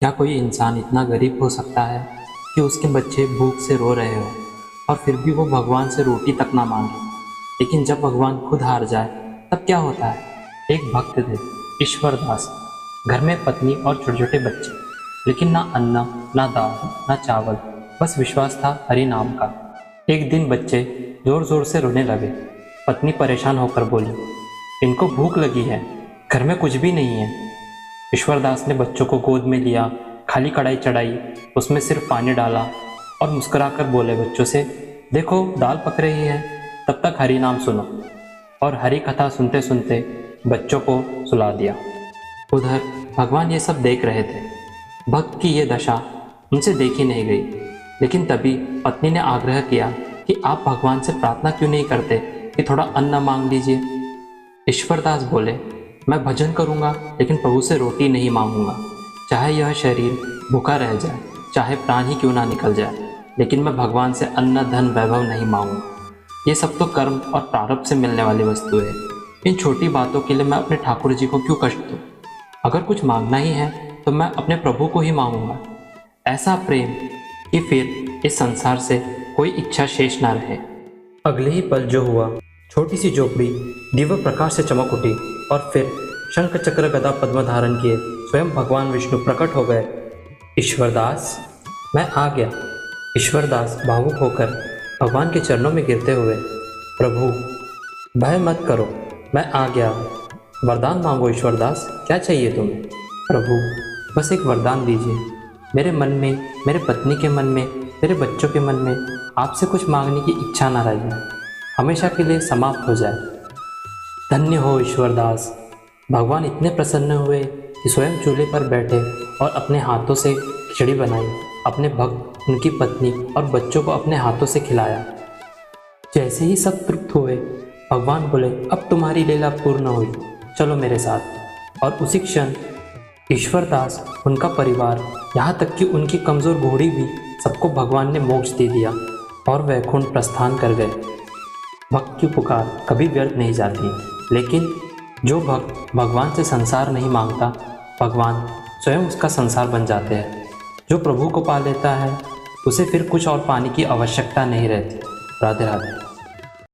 क्या कोई इंसान इतना गरीब हो सकता है कि उसके बच्चे भूख से रो रहे हो और फिर भी वो भगवान से रोटी तक ना मांगे। लेकिन जब भगवान खुद हार जाए तब क्या होता है। एक भक्त थे, ईश्वर दास। घर में पत्नी और छोटे छोटे बच्चे, लेकिन ना अन्न, ना दाल, ना चावल, बस विश्वास था हरि नाम का। एक दिन बच्चे जोर जोर से रोने लगे। पत्नी परेशान होकर बोली, इनको भूख लगी है, घर में कुछ भी नहीं है। ईश्वरदास ने बच्चों को गोद में लिया, खाली कढ़ाई चढ़ाई, उसमें सिर्फ पानी डाला और मुस्कुराकर बोले बच्चों से, देखो दाल पक रही है, तब तक हरि नाम सुनो। और हरि कथा सुनते सुनते बच्चों को सुला दिया। उधर भगवान ये सब देख रहे थे। भक्त की ये दशा उनसे देखी नहीं गई। लेकिन तभी पत्नी ने आग्रह किया कि आप भगवान से प्रार्थना क्यों नहीं करते कि थोड़ा अन्न मांग लीजिए। ईश्वरदास बोले, मैं भजन करूंगा लेकिन प्रभु से रोटी नहीं मांगूंगा। चाहे यह शरीर भूखा रह जाए, चाहे प्राण ही क्यों ना निकल जाए, लेकिन मैं भगवान से अन्न धन वैभव नहीं मांगूंगा। ये सब तो कर्म और प्रारब्ध से मिलने वाली वस्तु है। इन छोटी बातों के लिए मैं अपने ठाकुर जी को क्यों कष्ट दूं। अगर कुछ मांगना ही है तो मैं अपने प्रभु को ही मांगूंगा। ऐसा प्रेम कि फिर इस संसार से कोई इच्छा शेष ना रहे। अगले ही पल जो हुआ, छोटी सी झोपड़ी दिव्य प्रकाश से चमक उठी और फिर शंख चक्र गदा पद्म धारण किए स्वयं भगवान विष्णु प्रकट हो गए। ईश्वरदास, मैं आ गया। ईश्वरदास भावुक होकर भगवान के चरणों में गिरते हुए, प्रभु भय मत करो, मैं आ गया हूँ। वरदान मांगो ईश्वरदास, क्या चाहिए तुम्हें। प्रभु बस एक वरदान दीजिए। मेरे मन में, मेरे पत्नी के मन में, मेरे बच्चों के मन में आपसे कुछ मांगने की इच्छा न रह जाए, हमेशा के लिए समाप्त हो जाए। धन्य हो ईश्वरदास। भगवान इतने प्रसन्न हुए कि स्वयं चूल्हे पर बैठे और अपने हाथों से खिचड़ी बनाई, अपने भक्त, उनकी पत्नी और बच्चों को अपने हाथों से खिलाया। जैसे ही सब तृप्त हुए, भगवान बोले, अब तुम्हारी लीला पूर्ण हुई, चलो मेरे साथ। और उसी क्षण ईश्वरदास, उनका परिवार, यहाँ तक कि उनकी कमज़ोर घोड़ी भी, सबको भगवान ने मोक्ष दे दिया और वैकुंठ प्रस्थान कर गए। भक्त की पुकार कभी व्यर्थ नहीं जाती। लेकिन जो भक्त भगवान से संसार नहीं मांगता, भगवान स्वयं उसका संसार बन जाते हैं। जो प्रभु को पा लेता है, उसे फिर कुछ और पाने की आवश्यकता नहीं रहती। राधे राधे।